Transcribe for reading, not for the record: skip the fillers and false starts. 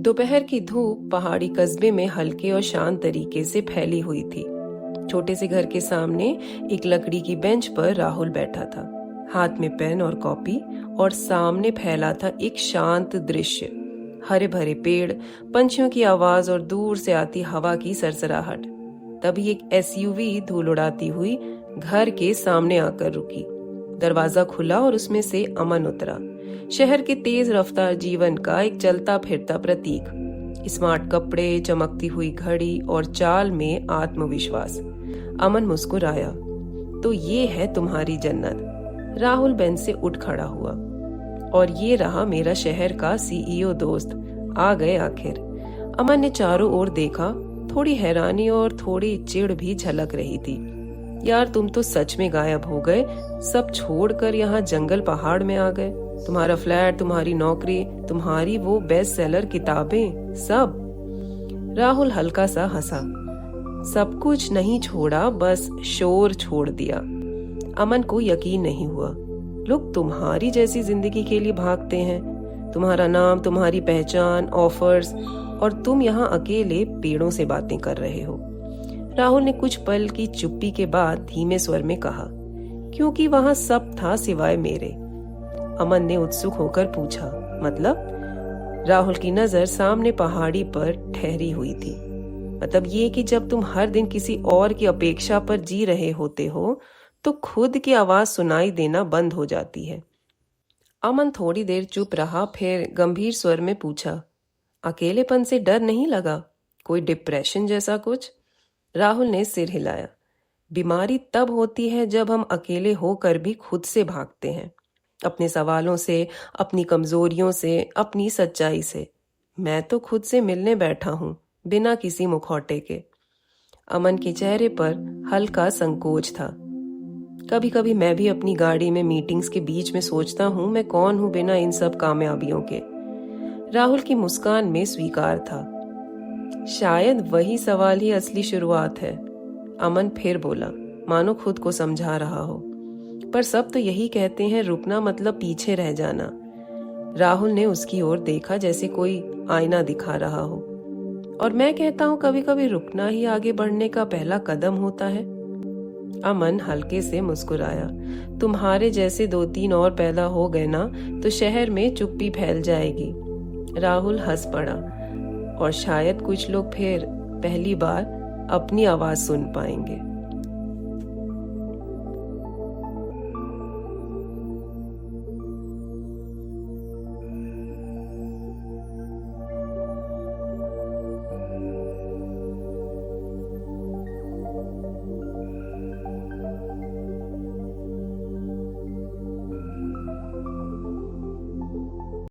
दोपहर की धूप पहाड़ी कस्बे में हल्के और शांत तरीके से फैली हुई थी। छोटे से घर के सामने एक लकड़ी की बेंच पर राहुल बैठा था, हाथ में पेन और कॉपी, और सामने फैला था एक शांत दृश्य। हरे भरे पेड़, पंछियों की आवाज और दूर से आती हवा की सरसराहट। तभी एक एसयूवी धूल उड़ाती हुई घर के सामने आकर रुकी। दरवाजा खुला और उसमें से अमन उतरा, शहर के तेज रफ्तार जीवन का एक चलता फिरता प्रतीक। स्मार्ट कपड़े, चमकती हुई घड़ी और चाल में आत्मविश्वास। अमन मुस्कुराया। तो ये है तुम्हारी जन्नत। राहुल बेंच से उठ खड़ा हुआ। और ये रहा मेरा शहर का सीईओ दोस्त, आ गए आखिर। अमन ने चारों ओर देखा, थोड़ी हैरानी और थोड़ी चिढ़ भी झलक रही थी। यार, तुम तो सच में गायब हो गए, सब छोड़कर यहाँ जंगल पहाड़ में आ गए। तुम्हारा फ्लैट, तुम्हारी नौकरी, तुम्हारी वो बेस्ट सेलर किताबें, सब। राहुल हल्का सा हंसा। सब कुछ नहीं छोड़ा, बस शोर छोड़ दिया। अमन को यकीन नहीं हुआ। लोग तुम्हारी जैसी जिंदगी के लिए भागते हैं, तुम्हारा नाम, तुम्हारी पहचान, ऑफर्स, और तुम यहाँ अकेले पेड़ों से बातें कर रहे हो। राहुल ने कुछ पल की चुप्पी के बाद धीमे स्वर में कहा, क्योंकि वहां सब था सिवाय मेरे। अमन ने उत्सुक होकर पूछा, मतलब? राहुल की नजर सामने पहाड़ी पर ठहरी हुई थी। मतलब ये कि जब तुम हर दिन किसी और की अपेक्षा पर जी रहे होते हो तो खुद की आवाज सुनाई देना बंद हो जाती है। अमन थोड़ी देर चुप रहा, फिर गंभीर स्वर में पूछा, अकेलेपन से डर नहीं लगा? कोई डिप्रेशन जैसा कुछ? राहुल ने सिर हिलाया। बीमारी तब होती है जब हम अकेले होकर भी खुद से भागते हैं, अपने सवालों से, अपनी कमजोरियों से, अपनी सच्चाई से। मैं तो खुद से मिलने बैठा हूं, बिना किसी मुखौटे के। अमन के चेहरे पर हल्का संकोच था। कभी कभी मैं भी अपनी गाड़ी में मीटिंग्स के बीच में सोचता हूं, मैं कौन हूं बिना इन सब कामयाबियों के। राहुल की मुस्कान में स्वीकार था। शायद वही सवाल ही असली शुरुआत है। अमन फिर बोला, मानो खुद को समझा रहा हो। पर सब तो यही कहते हैं, रुकना मतलब पीछे रह जाना। राहुल ने उसकी ओर देखा जैसे कोई आईना दिखा रहा हो। और मैं कहता हूं, कभी कभी रुकना ही आगे बढ़ने का पहला कदम होता है। अमन हल्के से मुस्कुराया। तुम्हारे जैसे 2-3 और पैदा हो गए ना तो शहर में चुप्पी फैल जाएगी। राहुल हंस पड़ा। और शायद कुछ लोग फिर पहली बार अपनी आवाज सुन पाएंगे।